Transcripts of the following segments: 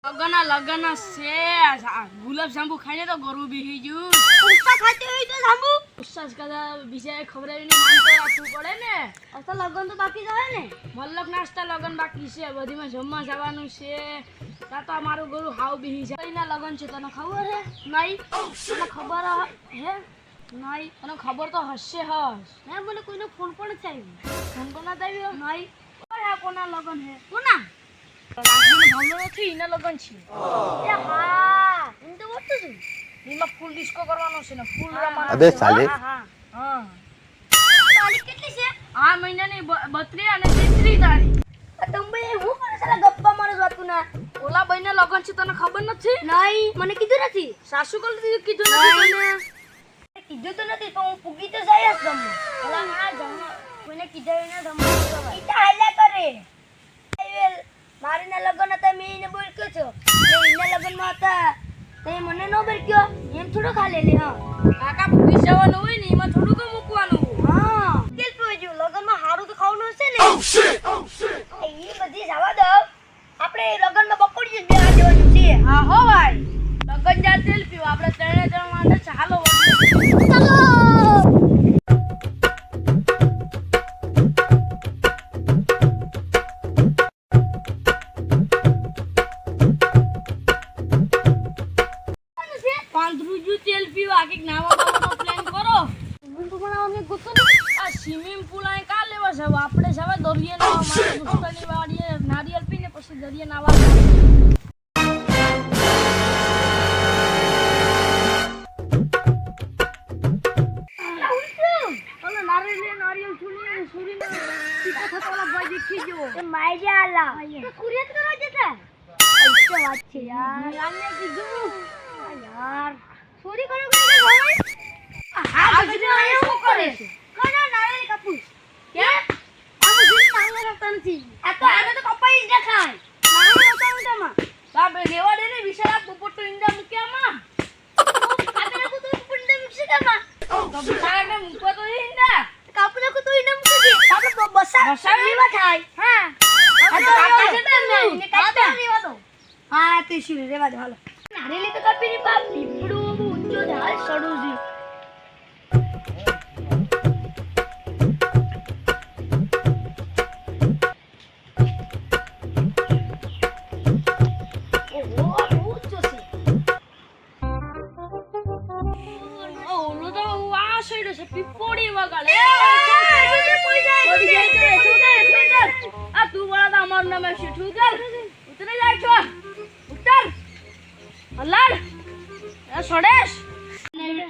લગન છે ગુલાબ જાંબુ ખાઈને તો ગરું બેહી ગયું ઉસ્તા ખાતે હોય તો જાંબુ ઉસ્સાસ કદા બીજા ખવડાવીને માન તો રાખવું પડે ને અસલ લગન તો બાકી જ હોય ને મલ્લક નાસ્તા લગન બાકી છે બધીમાં જમવા જવાનું છે તા તો મારું ગરું હાવ બેહી જાય કઈના લગન છે તને ખબર હે નહીં તને ખબર હે નહીં તને ખબર તો હશે હસ મેં મને કોઈનો ફોન પણ થાય ફોન કોના આવ્યો નહીં કોના લગન હે કોના ભમરો નથી એના લગન છે એ હા એમ તો બોલતું છું એમાં ફૂલ ડિસ્કો કરવાનો છે ને ફૂલ રમવાનો અબે સાલે હા તારીખ કેટલી છે આ મહિનાની 32 અને 33 તારીખ તમે હું કરે સાલા ગપ્પા મારો વાતું ના ઓલા ભાઈના લગન છે તને ખબર નથી નહીં મને કીધું નથી સાસુ કીધું નથી તને કીધું તો નથી પણ હું પૂગી તો જાય જ ગમે ઓલા ના જમ કોઈને કીધું ના જમવા ઈ તો હાલ્યા કરે મારીના લગન હતા મેં એને બોલ્યો છો ને એના લગનમાં હતા તે મને નો બોલ્યો એમ થોડો ખાલે લે હા કાકા પૂગી જવાનું હોય ને એમાં થોડું ક મૂકવાનું હા તેલ પીજો લગનમાં હારું તો ખાવાનું હશે ને ઈ બધી જવા દો આપણે લગનમાં બપોડી જ બેહા જવાનું છે હા હો ભાઈ લગન જા તેલ પીવા આપણે ત્રણે ત્રણ માટે ચાલો ચલો તેલ પીવા કે નાવા બાવાનો પ્લાન કરો સ્વિમિંગ પૂલ બનાવવાનું ગોતો ને આ સ્વિમિંગ પૂલ આ કા લેવા જાવ આપણે જાવ દરિયે નાવા માટે પુષ્કરની વાડીએ નારિયેલ પીને પછી દરિયે નાવા ઓલો નારિયેલ છોડીને સુરીને સીધા થતો ઓલા ભાઈ દેખી ગયો એ માઈજા આલા તો કુરિયત કરવા જતા આ વાત છે યાર આને કીધું યાર ચોરી કરો કે ભાઈ હા ગજનો આયો શું કરે છે કોના નારિયેલ કાપુસ કે આ બધું નારિયેલ કાપતા નથી આ તો આને તો કપાઈ જ દેખાય નારિયેલ કાપતા ઉડામાં બાપ રેવા દે ને વિશાળા પોપટો ઈંડા મૂક્યામાં કાપી નાખું તો ઈંડા મૂકશે કેમાં તો વિશાળાને મૂકવા તો ઈંડા કાપી નાખું તો ઈંડા મૂકશે આપણે બસા લેવા થાય હા આ તો કાકા છે ને એને કાપી લેવા દો હા તે શું રેવા દો હાલો નારિયેલ તો કાપી ની બાપ લીપડું ઊંચો ઢાલ સડું છે પીપોડી વગાડે આ તું બોલા તો અમારું નામ શીઠું કર ઉતરી જાય છો ઉતર હલાડ એ છોડેશ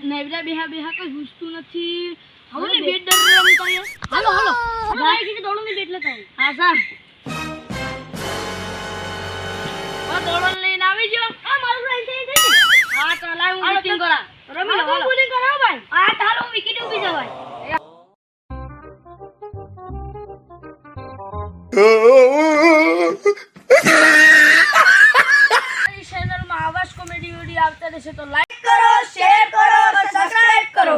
નેવરા બેહા બેહા કઈ હુસતું નથી હવે ને બેટ ડર રમતા હે હાલો હાલો ગાય કે દોડો ને બેટ લેતા હા સર આ દોડો લઈને આવી જો આ મારું રાઈ થઈ ગઈ હા તો લાવ હું બેટિંગ કરા રમી લો હાલો બોલિંગ કરાવ ભાઈ આ તારો વિકેટ ઉભી જવાય Oh